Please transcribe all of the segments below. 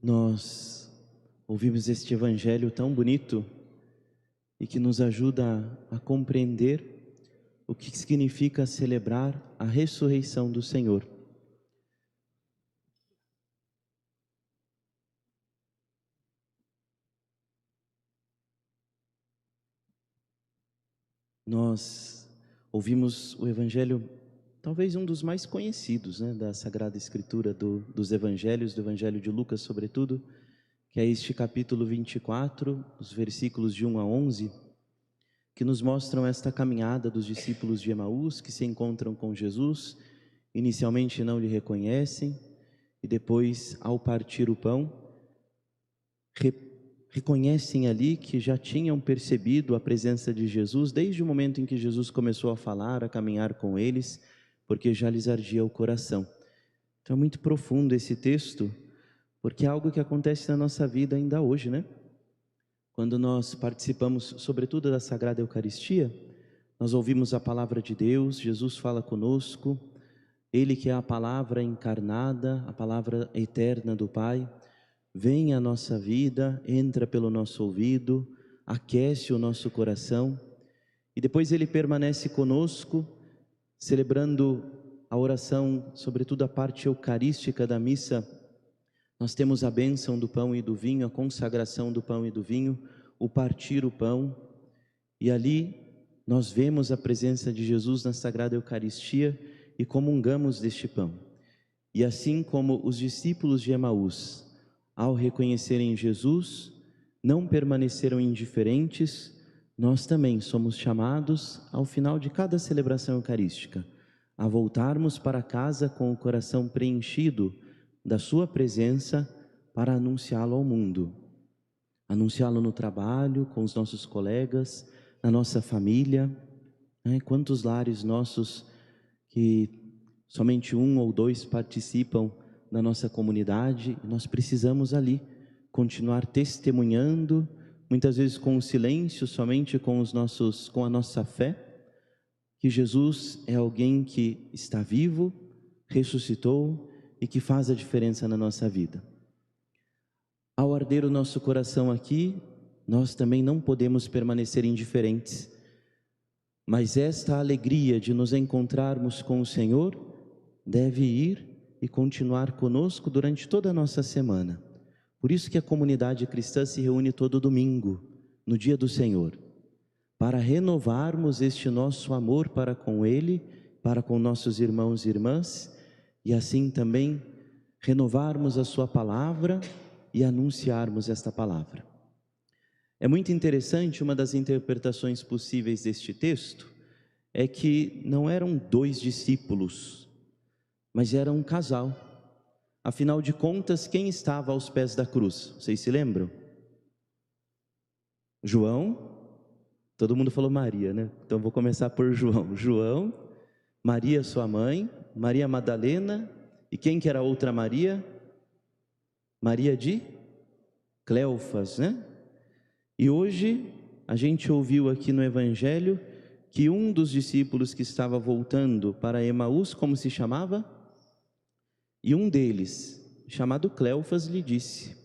Nós ouvimos este evangelho tão bonito e que nos ajuda a compreender o que significa celebrar a ressurreição do Senhor. Nós ouvimos o evangelho, talvez um dos mais conhecidos, da Sagrada Escritura, dos evangelhos, do Evangelho de Lucas sobretudo, que é este capítulo 24, os versículos de 1 a 11, que nos mostram esta caminhada dos discípulos de Emaús, que se encontram com Jesus, inicialmente não lhe reconhecem, e depois, ao partir o pão, reconhecem ali que já tinham percebido a presença de Jesus, desde o momento em que Jesus começou a falar, a caminhar com eles, porque já lhes ardia o coração. Então é muito profundo esse texto, porque é algo que acontece na nossa vida ainda hoje, Quando nós participamos, sobretudo da Sagrada Eucaristia, nós ouvimos a palavra de Deus, Jesus fala conosco, Ele que é a palavra encarnada, a palavra eterna do Pai, vem à nossa vida, entra pelo nosso ouvido, aquece o nosso coração, e depois Ele permanece conosco, celebrando a oração, sobretudo a parte eucarística da missa. Nós temos a bênção do pão e do vinho, a consagração do pão e do vinho, o partir o pão, e ali nós vemos a presença de Jesus na Sagrada Eucaristia e comungamos deste pão. E assim como os discípulos de Emaús, ao reconhecerem Jesus, não permaneceram indiferentes, nós também somos chamados, ao final de cada celebração eucarística, a voltarmos para casa com o coração preenchido da sua presença para anunciá-lo ao mundo, anunciá-lo no trabalho, com os nossos colegas, na nossa família, Quantos lares nossos que somente um ou dois participam da nossa comunidade, nós precisamos ali continuar testemunhando, muitas vezes com o silêncio, somente com a nossa fé, que Jesus é alguém que está vivo, ressuscitou e que faz a diferença na nossa vida. Ao arder o nosso coração aqui, nós também não podemos permanecer indiferentes, mas esta alegria de nos encontrarmos com o Senhor deve ir e continuar conosco durante toda a nossa semana. Por isso que a comunidade cristã se reúne todo domingo, no dia do Senhor, para renovarmos este nosso amor para com Ele, para com nossos irmãos e irmãs, e assim também renovarmos a sua palavra e anunciarmos esta palavra. É muito interessante, uma das interpretações possíveis deste texto é que não eram dois discípulos, mas era um casal. Afinal de contas, quem estava aos pés da cruz? Vocês se lembram? João, todo mundo falou Maria, Então vou começar por João. João, Maria sua mãe, Maria Madalena, e quem que era a outra Maria? Maria de Cleofas, E hoje a gente ouviu aqui no Evangelho que um dos discípulos que estava voltando para Emaús, como se chamava? E um deles, chamado Cleofas, lhe disse.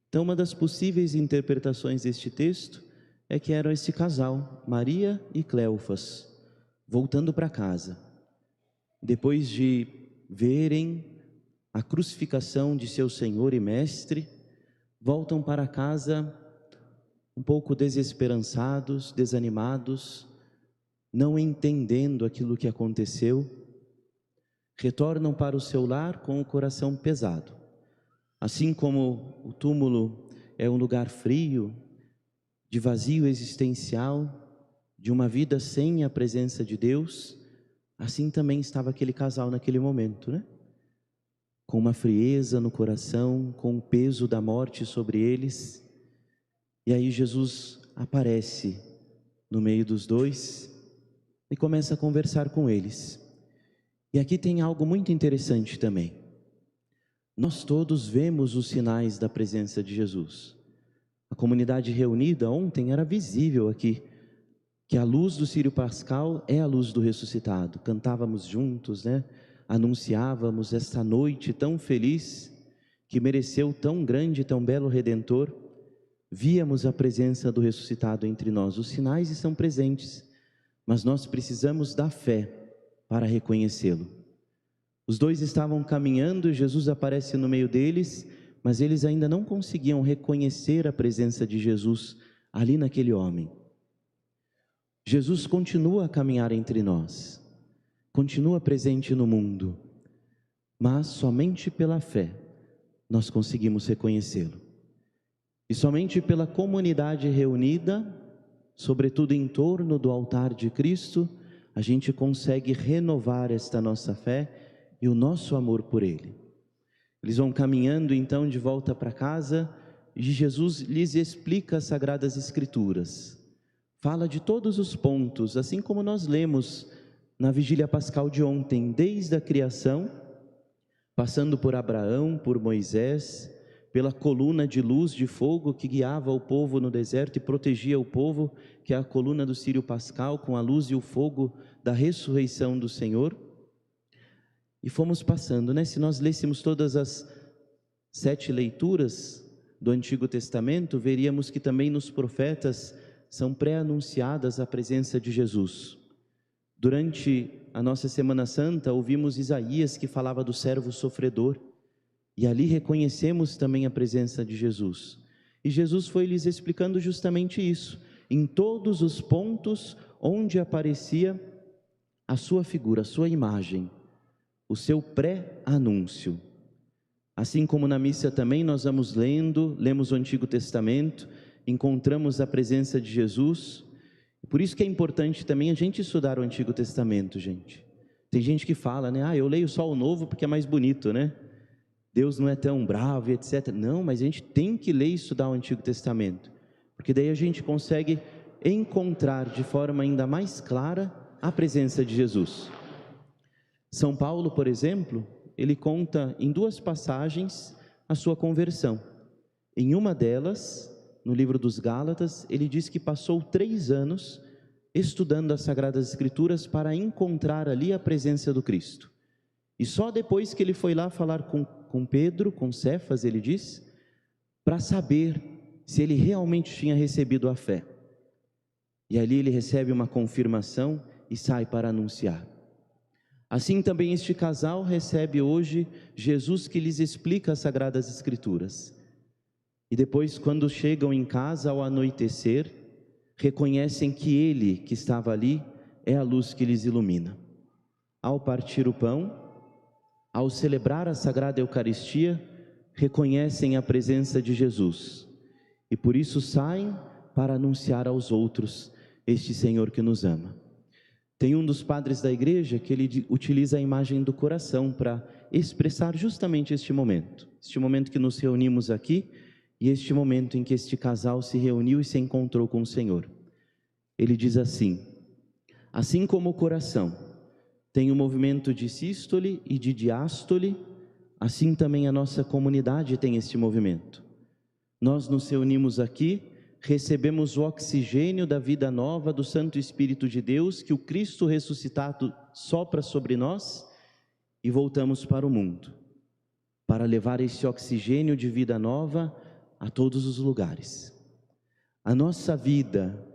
Então, uma das possíveis interpretações deste texto é que era esse casal, Maria e Cleofas, voltando para casa, depois de verem a crucificação de seu Senhor e Mestre, voltam para casa um pouco desesperançados, desanimados, não entendendo aquilo que aconteceu, retornam para o seu lar com o coração pesado. Assim como o túmulo é um lugar frio, de vazio existencial, de uma vida sem a presença de Deus, assim também estava aquele casal naquele momento, Com uma frieza no coração, com o peso da morte sobre eles. E aí Jesus aparece no meio dos dois e começa a conversar com eles. E aqui tem algo muito interessante também. Nós todos vemos os sinais da presença de Jesus. A comunidade reunida ontem era visível aqui, que a luz do Círio Pascal é a luz do ressuscitado. Cantávamos juntos, Anunciávamos esta noite tão feliz que mereceu tão grande e tão belo Redentor, víamos a presença do ressuscitado entre nós. Os sinais estão presentes, mas nós precisamos da fé para reconhecê-lo. Os dois estavam caminhando, Jesus aparece no meio deles, mas eles ainda não conseguiam reconhecer a presença de Jesus ali naquele homem. Jesus continua a caminhar entre nós, continua presente no mundo, mas somente pela fé nós conseguimos reconhecê-lo. E somente pela comunidade reunida, sobretudo em torno do altar de Cristo, a gente consegue renovar esta nossa fé e o nosso amor por Ele. Eles vão caminhando então de volta para casa e Jesus lhes explica as Sagradas Escrituras. Fala de todos os pontos, assim como nós lemos na Vigília Pascal de ontem, desde a criação, passando por Abraão, por Moisés, pela coluna de luz de fogo que guiava o povo no deserto e protegia o povo, que é a coluna do Círio Pascal, com a luz e o fogo da ressurreição do Senhor. E fomos passando, né? Se nós lêssemos todas as 7 leituras do Antigo Testamento, veríamos que também nos profetas são pré-anunciadas a presença de Jesus. Durante a nossa Semana Santa, ouvimos Isaías que falava do servo sofredor, e ali reconhecemos também a presença de Jesus. E Jesus foi lhes explicando justamente isso, em todos os pontos onde aparecia a sua figura, a sua imagem, o seu pré-anúncio. Assim como na missa também nós vamos lemos o Antigo Testamento, encontramos a presença de Jesus. Por isso que é importante também a gente estudar o Antigo Testamento, gente. Tem gente que fala, né? Eu leio só o Novo porque é mais bonito, né? Deus não é tão bravo, etc. Não, mas a gente tem que ler e estudar o Antigo Testamento, porque daí a gente consegue encontrar de forma ainda mais clara a presença de Jesus. São Paulo, por exemplo, ele conta em 2 passagens a sua conversão. Em uma delas, no livro dos Gálatas, ele diz que passou 3 anos estudando as Sagradas Escrituras para encontrar ali a presença do Cristo. E só depois que ele foi lá falar com Pedro, com Cefas, ele diz, para saber se ele realmente tinha recebido a fé. E ali ele recebe uma confirmação e sai para anunciar. Assim também este casal recebe hoje Jesus que lhes explica as Sagradas Escrituras. E depois, quando chegam em casa ao anoitecer, reconhecem que Ele que estava ali é a luz que lhes ilumina. Ao partir o pão, ao celebrar a Sagrada Eucaristia, reconhecem a presença de Jesus e por isso saem para anunciar aos outros este Senhor que nos ama. Tem um dos padres da igreja que ele utiliza a imagem do coração para expressar justamente este momento que nos reunimos aqui e este momento em que este casal se reuniu e se encontrou com o Senhor. Ele diz assim: assim como o coração tem um movimento de sístole e de diástole, assim também a nossa comunidade tem este movimento. Nós nos reunimos aqui, recebemos o oxigênio da vida nova do Santo Espírito de Deus, que o Cristo ressuscitado sopra sobre nós, e voltamos para o mundo, para levar esse oxigênio de vida nova a todos os lugares. A nossa vida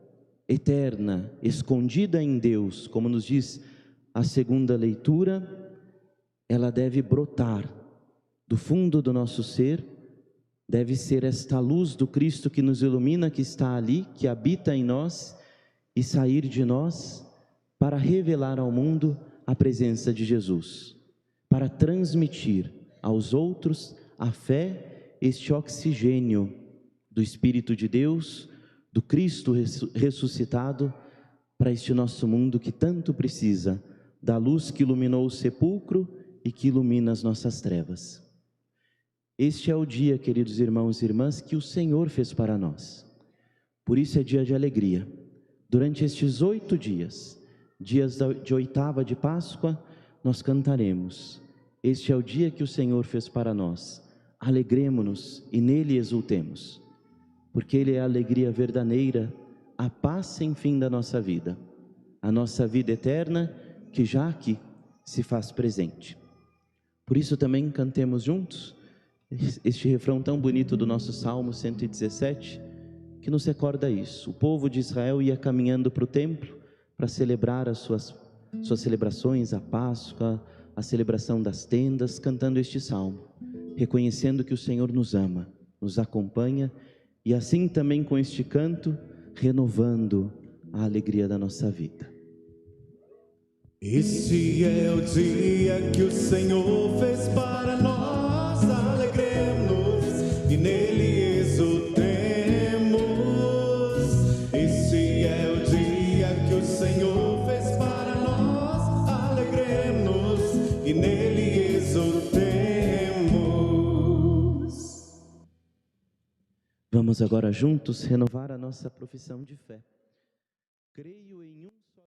eterna, escondida em Deus, como nos diz a segunda leitura, ela deve brotar do fundo do nosso ser, deve ser esta luz do Cristo que nos ilumina, que está ali, que habita em nós, e sair de nós para revelar ao mundo a presença de Jesus, para transmitir aos outros a fé, este oxigênio do Espírito de Deus, do Cristo ressuscitado, para este nosso mundo que tanto precisa da luz que iluminou o sepulcro e que ilumina as nossas trevas. Este é o dia, queridos irmãos e irmãs, que o Senhor fez para nós. Por isso é dia de alegria. Durante estes 8 dias, dias de oitava de Páscoa, nós cantaremos: este é o dia que o Senhor fez para nós. Alegremo-nos e nele exultemos, porque Ele é a alegria verdadeira, a paz sem fim da nossa vida, a nossa vida eterna, que já aqui se faz presente. Por isso também cantemos juntos este refrão tão bonito do nosso Salmo 117, que nos recorda isso. O povo de Israel ia caminhando para o templo para celebrar as suas celebrações, a Páscoa, a celebração das tendas, cantando este salmo, reconhecendo que o Senhor nos ama, nos acompanha, e assim também com este canto, renovando a alegria da nossa vida. Este é o dia que o Senhor fez para nós, alegremos e nele exultemos. Este é o dia que o Senhor fez para nós, alegremos e nele exultemos. Vamos agora juntos renovar a nossa profissão de fé. Creio em um